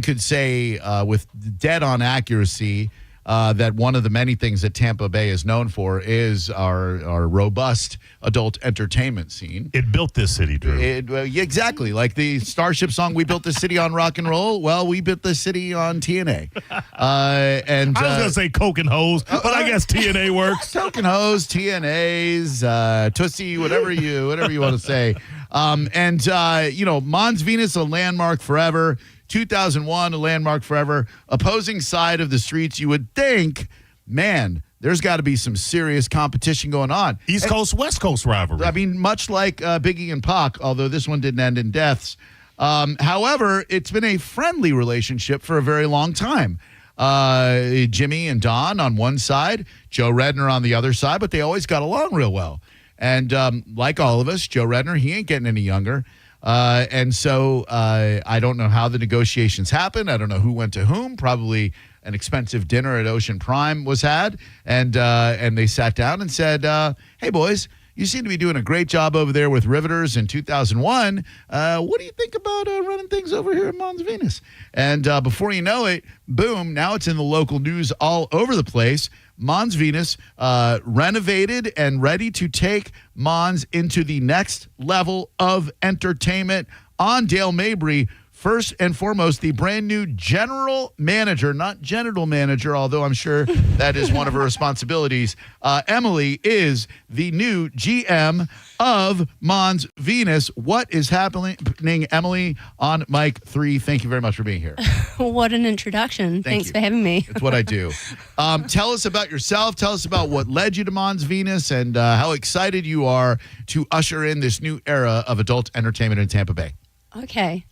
could say with dead-on accuracy that one of the many things that Tampa Bay is known for is our robust adult entertainment scene. It built this city, Drew. Yeah, exactly. Like the Starship song, we built the city on rock and roll. Well, we built the city on TNA. And I was going to say Coke and Hose, but I guess TNA works. Coke and Hose, TNAs, Tootsie, whatever you want to say. Mons Venus, a landmark forever. 2001, a landmark forever. Opposing side of the streets, you would think, man, there's got to be some serious competition going on. East Coast, West Coast rivalry. I mean, much like Biggie and Pac, although this one didn't end in deaths. However, it's been a friendly relationship for a very long time. Jimmy and Don on one side, Joe Redner on the other side, but they always got along real well. And like all of us, Joe Redner, he ain't getting any younger. So I don't know how the negotiations happened. I don't know who went to whom. Probably an expensive dinner at Ocean Prime was had. And they sat down and said, hey, boys, you seem to be doing a great job over there with Riveters in 2001. What do you think about running things over here at Mons Venus? And before you know it, boom, now it's in the local news all over the place. Mons Venus renovated and ready to take Mons into the next level of entertainment on Dale Mabry. First and foremost, the brand new general manager, not genital manager, although I'm sure that is one of her responsibilities. Emily is the new GM of Mons Venus. What is happening, Emily, on Mic 3? Thank you very much for being here. What an introduction. Thanks for having me. That's what I do. Tell us about yourself. Tell us about what led you to Mons Venus and how excited you are to usher in this new era of adult entertainment in Tampa Bay. Okay.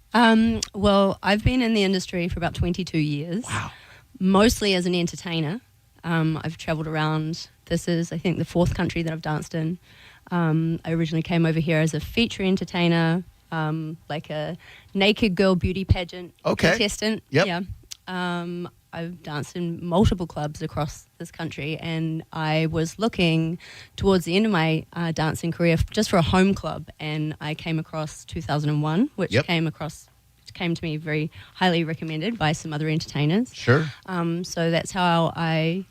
Well, I've been in the industry for about 22 years. Wow. Mostly as an entertainer. I've traveled around. This is, I think, the fourth country that I've danced in. I originally came over here as a feature entertainer, like a naked girl beauty pageant contestant. Yep. Yeah. I've danced in multiple clubs across this country, and I was looking towards the end of my dancing career just for a home club, and I came across 2001, which came to me very highly recommended by some other entertainers. Sure. So that's how I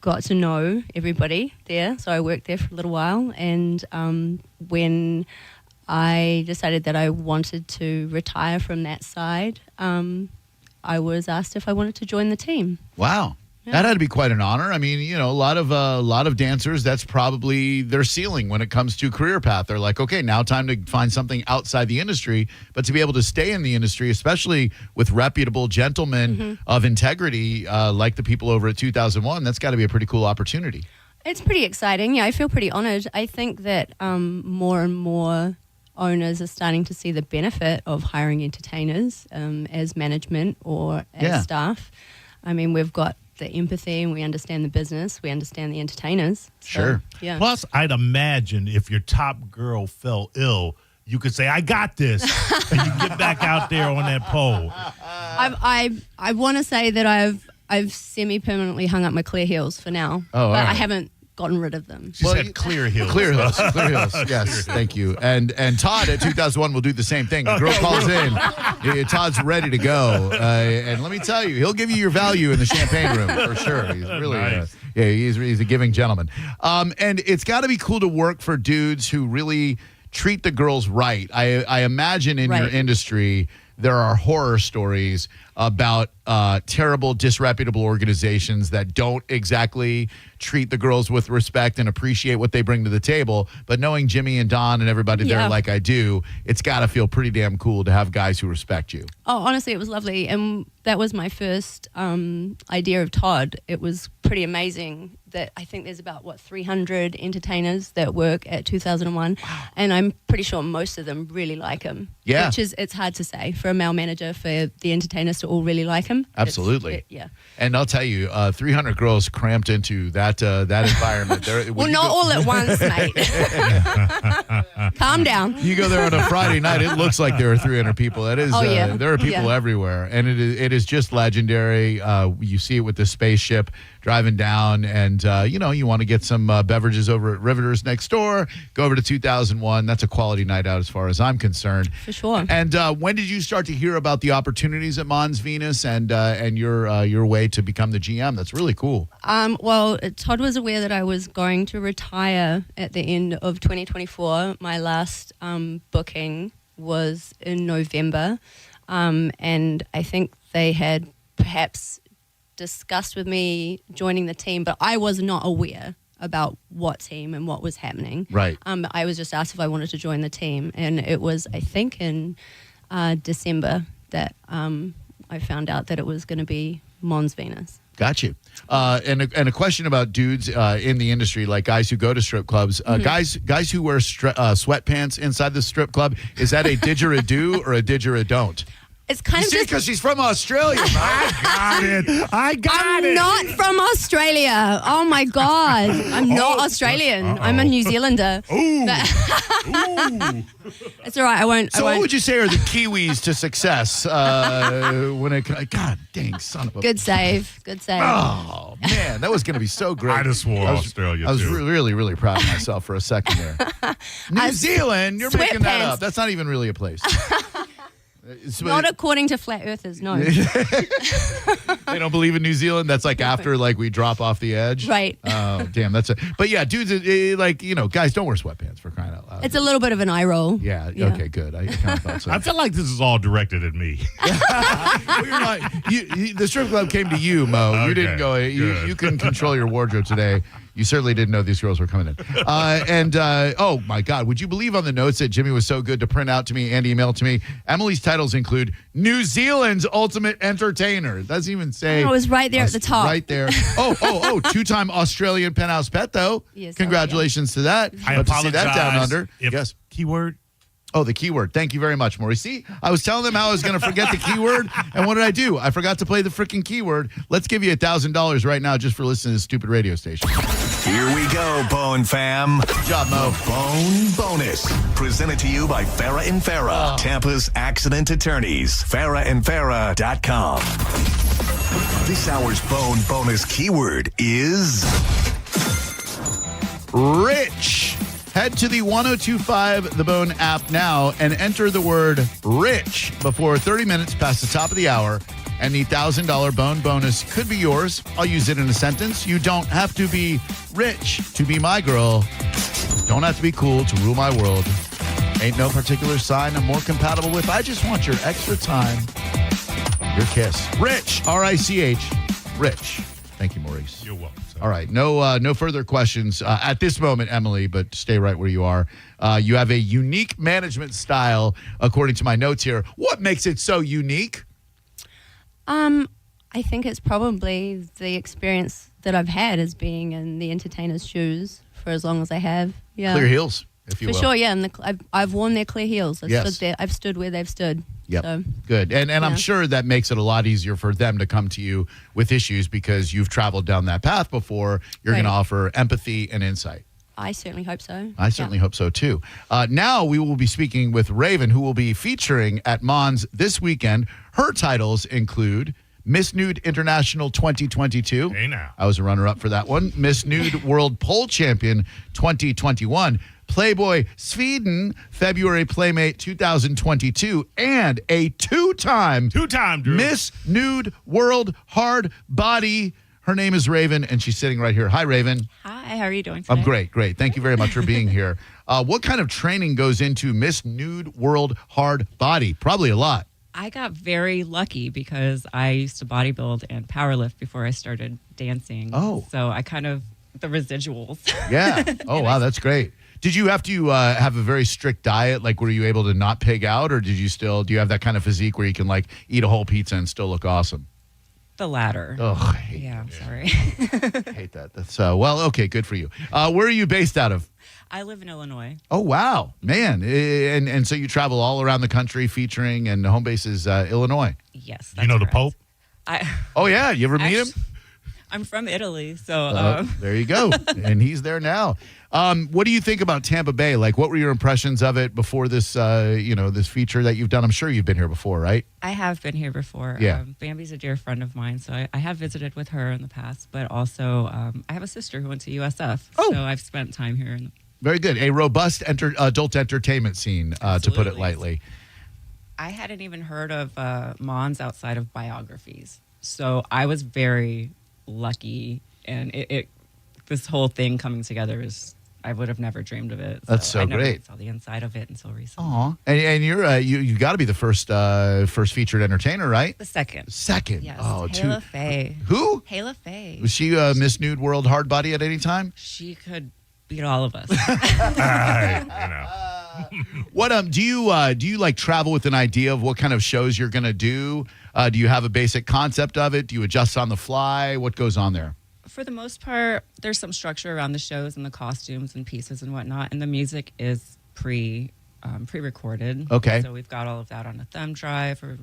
got to know everybody there. So I worked there for a little while, and when I decided that I wanted to retire from that side, I was asked if I wanted to join the team. Wow. Yeah. That had to be quite an honor. I mean, a lot of dancers, that's probably their ceiling when it comes to career path. They're like, okay, now time to find something outside the industry. But to be able to stay in the industry, especially with reputable gentlemen of integrity like the people over at 2001, that's got to be a pretty cool opportunity. It's pretty exciting. Yeah, I feel pretty honored. I think that more and more owners are starting to see the benefit of hiring entertainers as management or as staff. I mean, we've got the empathy and we understand the business. We understand the entertainers. So, sure. Yeah. Plus, I'd imagine if your top girl fell ill, you could say, I got this. And you get back out there on that pole. I want to say that I've semi-permanently hung up my clear heels for now. Oh, but right. I haven't gotten rid of them. She said clear heels. Clear heels. Clear heels. Yes, thank you. And Todd at 2001 will do the same thing. The girl calls in. Todd's ready to go. And let me tell you, he'll give you your value in the champagne room for sure. He's really nice. He's a giving gentleman. And it's got to be cool to work for dudes who really treat the girls right. I imagine in your industry there are horror stories about terrible, disreputable organizations that don't exactly treat the girls with respect and appreciate what they bring to the table. But knowing Jimmy and Don and everybody there like I do, it's got to feel pretty damn cool to have guys who respect you. Oh, honestly, it was lovely. And that was my first idea of Todd. It was pretty amazing that I think there's about, 300 entertainers that work at 2001. Wow. And I'm pretty sure most of them really like him. Yeah. It's hard to say for a male manager, for the entertainers to all really like him. Absolutely. Yeah. And I'll tell you, 300 girls cramped into that environment. Well, not all at once, mate. Calm down. You go there on a Friday night, it looks like there are 300 people. That is, there are people everywhere, and it is just legendary. You see it with the spaceship driving down, and you want to get some beverages over at Riveters next door, go over to 2001. That's a quality night out as far as I'm concerned. For sure. And when did you start to hear about the opportunities at Mons Venus and your way to become the GM? That's really cool. Well, Todd was aware that I was going to retire at the end of 2024. My last booking was in November, and I think they had perhaps discussed with me joining the team, but I was not aware about what team and what was happening. Right. I was just asked if I wanted to join the team, and it was, I think, in December that I found out that it was going to be Mons Venus. Got you. And a question about dudes in the industry, like guys who go to strip clubs, guys who wear sweatpants inside the strip club. Is that a didgeridoo or a didgeridoo? It's kind of just because she's from Australia. I got it. I'm not from Australia. Oh my God. I'm not Australian. I'm a New Zealander. Ooh. It's all right. I won't. So what would you say are the Kiwis to success when it? God dang, son of a. Good save. Good save. Oh man, that was going to be so great. I just swore Australia. I was too. really, really proud of myself for a second there. New Zealand, you're making that up. That's not even really a place. Not according to flat earthers, no. They don't believe in New Zealand. That's like after we drop off the edge. Right. Oh, damn. But yeah, dudes, guys, don't wear sweatpants for crying out loud. It's a little bit of an eye roll. Yeah. Okay. Good. I kind of thought so. I feel like this is all directed at me. Well, you're not, the strip club came to you, Mo. Okay, You didn't go. You couldn't control your wardrobe today. You certainly didn't know these girls were coming in. Oh, my God. Would you believe on the notes that Jimmy was so good to print out to me and email to me? Emily's titles include New Zealand's Ultimate Entertainer. It doesn't even say. Oh, it was right there at the top. Right there. Oh, two-time Australian penthouse pet, though. Yes, Congratulations to that. I Love to apologize. see that down under. Yes. Keyword. Oh, the keyword. Thank you very much, Maurice. See, I was telling them how I was going to forget the keyword, and what did I do? I forgot to play the freaking keyword. Let's give you $1,000 right now just for listening to this stupid radio station. Here we go, Bone fam. Good job, Mo. Bone Bonus. Presented to you by Farrah and Farrah, Tampa's accident attorneys. FarrahandFarrah.com. This hour's Bone Bonus keyword is Rich. Head to the 1025 The Bone app now and enter the word rich before 30 minutes past the top of the hour, and the $1,000 Bone Bonus could be yours. I'll use it in a sentence. You don't have to be rich to be my girl. Don't have to be cool to rule my world. Ain't no particular sign I'm more compatible with. I just want your extra time. Your kiss. Rich. R-I-C-H. Rich. Thank you, Maurice. You're welcome. All right. No further questions at this moment, Emily, but stay right where you are. You have a unique management style, according to my notes here. What makes it so unique? I think it's probably the experience that I've had as being in the entertainer's shoes for as long as I have. Yeah. Clear heels, if you For will. sure, yeah. And I've worn their clear heels. I've stood where they've stood. Yep. So, good. And I'm sure that makes it a lot easier for them to come to you with issues because you've traveled down that path before. You're going to offer empathy and insight. I certainly hope so. I certainly hope so, too. Now we will be speaking with Raven, who will be featuring at Mons this weekend. Her titles include Miss Nude International 2022. Hey, now. I was a runner-up for that one. Miss Nude World Pole Champion 2021. Playboy Sweden February Playmate 2022. And a two-time Drew. Miss Nude World Hard Body. Her name is Raven, and she's sitting right here. Hi, Raven. Hi, how are you doing today? I'm great. Thank you very much for being here. What kind of training goes into Miss Nude World Hard Body? Probably a lot. I got very lucky because I used to bodybuild and powerlift before I started dancing. Oh. So I kind of, the residuals. Yeah. Oh, wow, that's great. Did you have to have a very strict diet? Like, were you able to not pig out, or do you have that kind of physique where you can, eat a whole pizza and still look awesome? The latter. Oh, I hate Yeah, I'm sorry. I hate that. That's okay, good for you. Where are you based out of? I live in Illinois. Oh, wow, man. And so you travel all around the country featuring, and the home base is Illinois. Yes. You know the correct. Pope? Oh, yeah? You ever meet him? I'm from Italy, so there you go. And he's there now. What do you think about Tampa Bay? Like, what were your impressions of it before this, this feature that you've done? I'm sure you've been here before, right? I have been here before. Yeah. Bambi's a dear friend of mine, so I have visited with her in the past, but also I have a sister who went to USF, so I've spent time here. Very good. A robust adult entertainment scene, to put it lightly. I hadn't even heard of Mons outside of biographies, so I was very lucky, and this whole thing coming together I would have never dreamed of it. That's so I never great. saw the inside of it until recently. Aw. And you're you got to be the first featured entertainer, right? The second. Second. Yes. Oh, Hayla Faye. Who? Hayla Faye. Was she Miss Nude World hard body at any time? She could beat all of us. What do you like travel with an idea of what kind of shows you're going to do? Do you have a basic concept of it? Do you adjust on the fly? What goes on there? For the most part, there's some structure around the shows and the costumes and pieces and whatnot, and the music is pre-recorded. Okay. So we've got all of that on a thumb drive or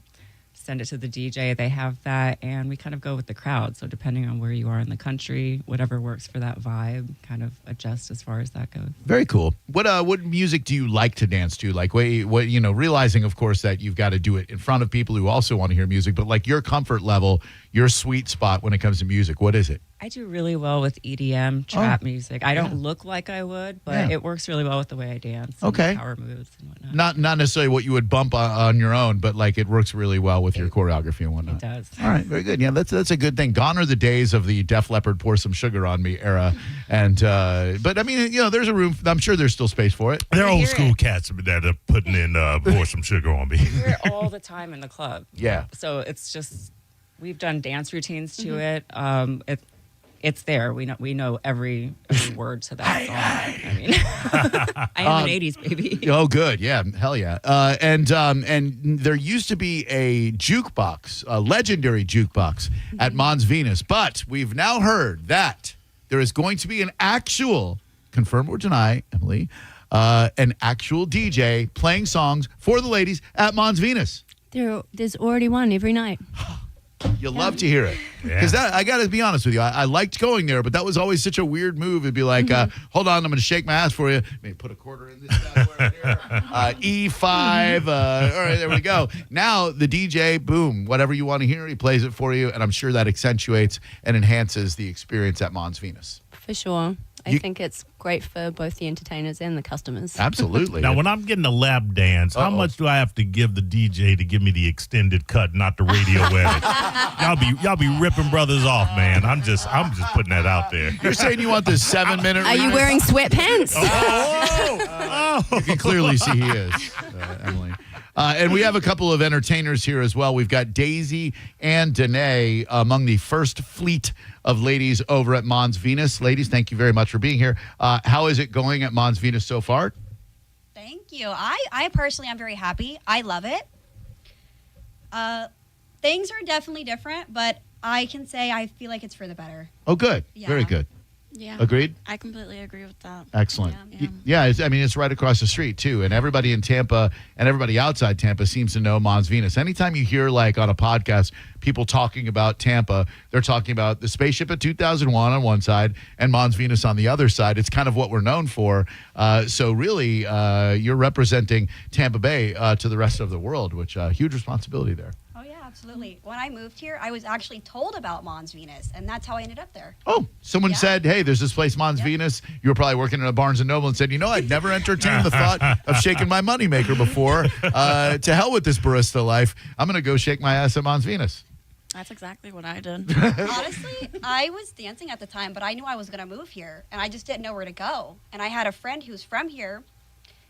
send it to the DJ. They have that, and we kind of go with the crowd. So depending on where you are in the country, whatever works for that vibe, kind of adjust as far as that goes. Very cool. What music do you like to dance to? Like, realizing, of course, that you've got to do it in front of people who also want to hear music, but like your comfort level, your sweet spot when it comes to music, what is it? I do really well with EDM, trap music. I don't look like I would, but it works really well with the way I dance. And Okay. power moves and whatnot. Not necessarily what you would bump on your own, but like it works really well with your choreography and whatnot. It does. All right, very good. Yeah, that's a good thing. Gone are the days of the Def Leppard pour some sugar on me era, and but I mean, there's a room. I'm sure there's still space for it. They're old school cats that are putting in pour some sugar on me. Hear it all the time in the club. Yeah. So it's just we've done dance routines to it. It's there. We know every word to that song. I mean, I am an '80s baby. Oh, good. Yeah, hell yeah. And there used to be a jukebox, a legendary jukebox at Mons Venus, but we've now heard that there is going to be an actual, confirm or deny, Emily, an actual DJ playing songs for the ladies at Mons Venus. There's already one every night. You love to hear it. Because I got to be honest with you. I liked going there, but that was always such a weird move. It'd be like, hold on, I'm going to shake my ass for you. Maybe put a quarter in this bad boy right here. E5. All right, there we go. Now the DJ, boom, whatever you want to hear, he plays it for you. And I'm sure that accentuates and enhances the experience at Mons Venus. For sure. I think it's great for both the entertainers and the customers. Absolutely. Now, when I'm getting a lap dance, how much do I have to give the DJ to give me the extended cut, not the radio edit? Y'all be ripping brothers off, man. I'm just putting that out there. You're saying you want this 7-minute Are you wearing sweatpants? You can clearly see he is, Emily. And we have a couple of entertainers here as well. We've got Daisy and Danae among the first fleet of ladies over at Mons Venus. Ladies, thank you very much for being here. How is it going at Mons Venus so far? Thank you. I personally am very happy. I love it. Things are definitely different, but I can say I feel like it's for the better. Oh, good. Yeah. Very good. Yeah. Agreed? I completely agree with that. Excellent. Yeah. It's right across the street, too. And everybody in Tampa and everybody outside Tampa seems to know Mons Venus. Anytime you hear, like, on a podcast, people talking about Tampa, they're talking about the spaceship at 2001 on one side and Mons Venus on the other side. It's kind of what we're known for. So really, you're representing Tampa Bay to the rest of the world, which huge responsibility there. Oh, yeah, absolutely. When I moved here, I was actually told about Mons Venus, and that's how I ended up there. Oh, someone Yeah. said, hey, there's this place, Mons Venus. You were probably working in a Barnes & Noble and said, I'd never entertained the thought of shaking my moneymaker before. To hell with this barista life. I'm going to go shake my ass at Mons Venus. That's exactly what I did. Honestly, I was dancing at the time, but I knew I was going to move here, and I just didn't know where to go. And I had a friend who's from here,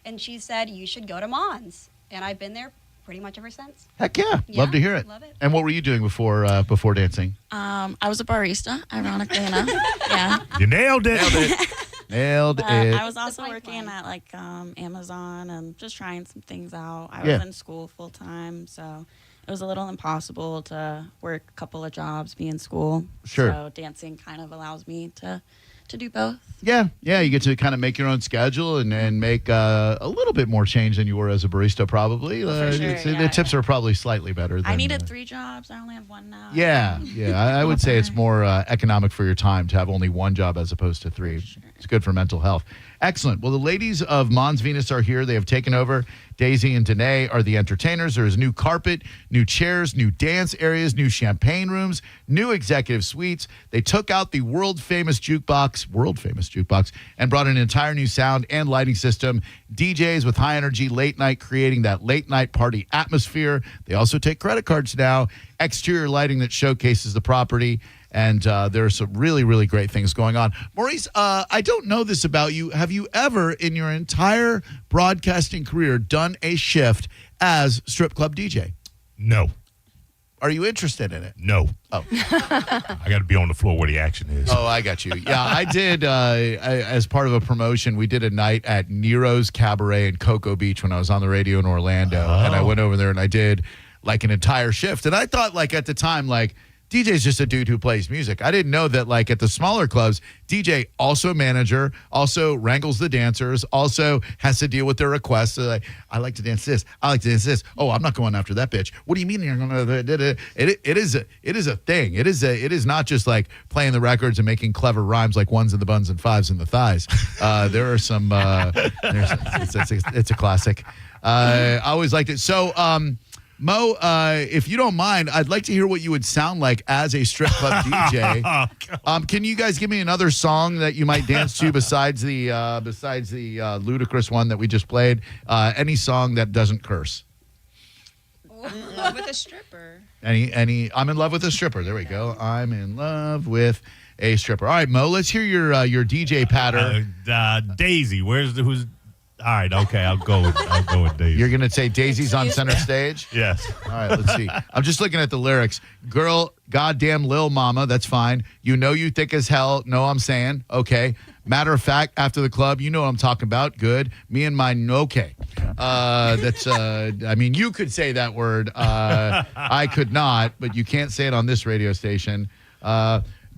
and she said, you should go to Mons. And I've been there pretty much ever since. Heck yeah. Yeah, Love to hear it. love it. And what were you doing before dancing? I was a barista, ironically enough. Yeah. You nailed it. Nailed But it. I was also The working pipeline. at like Amazon and just trying some things out. I Yeah. was in school full time, so it was a little impossible to work a couple of jobs, be in school. Sure. So dancing kind of allows me to to do both. Yeah, you get to kind of make your own schedule and make a little bit more change than you were as a barista, probably. For sure, The tips are probably slightly better. I than, needed 3 jobs. I only have 1 now. Yeah. I would say it's more economic for your time to have only 1 job as opposed to 3. Sure. It's good for mental health. Excellent. Well, the ladies of Mons Venus are here. They have taken over. Daisy and Danae are the entertainers. There is new carpet, new chairs, new dance areas, new champagne rooms, new executive suites. They took out the world-famous jukebox, and brought an entire new sound and lighting system. DJs with high energy late night, creating that late night party atmosphere. They also take credit cards now. Exterior lighting that showcases the property. And there are some really, really great things going on. Maurice, I don't know this about you. Have you ever in your entire broadcasting career done a shift as strip club DJ? No. Are you interested in it? No. Oh. I got to be on the floor where the action is. Oh, I got you. Yeah, I did, as part of a promotion, we did a night at Nero's Cabaret in Cocoa Beach when I was on the radio in Orlando. And I went over there and I did like an entire shift. And I thought like at the time, like, DJ's just a dude who plays music. I didn't know that, like, at the smaller clubs, DJ also manager, also wrangles the dancers, also has to deal with their requests. So like, I like to dance this. I like to dance this. Oh, I'm not going after that bitch. What do you mean you're going to? It is a thing. It is not just like playing the records and making clever rhymes like ones in the buns and fives in the thighs. There are some. It's a classic. I always liked it. So. Mo, if you don't mind, I'd like to hear what you would sound like as a strip club DJ. Can you guys give me another song that you might dance to besides the ludicrous one that we just played? Any song that doesn't curse. In love with a stripper. Any? I'm in love with a stripper. There we go. I'm in love with a stripper. All right, Mo, let's hear your DJ patter. Daisy, who's? All right, okay, I'll go with Daisy. You're gonna say Daisy's on center stage? Yes. All right, let's see. I'm just looking at the lyrics. Girl, goddamn lil mama, that's fine. You know you thick as hell. No, I'm saying. Okay. Matter of fact, after the club, you know what I'm talking about. Good. Me and mine, okay. That's, I mean, you could say that word. I could not, but you can't say it on this radio station.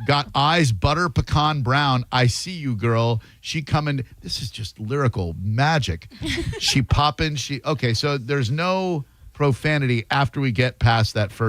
Got eyes butter pecan brown. I see you, girl. She coming. This is just lyrical magic. She popping. Okay, so there's no profanity after we get past that first.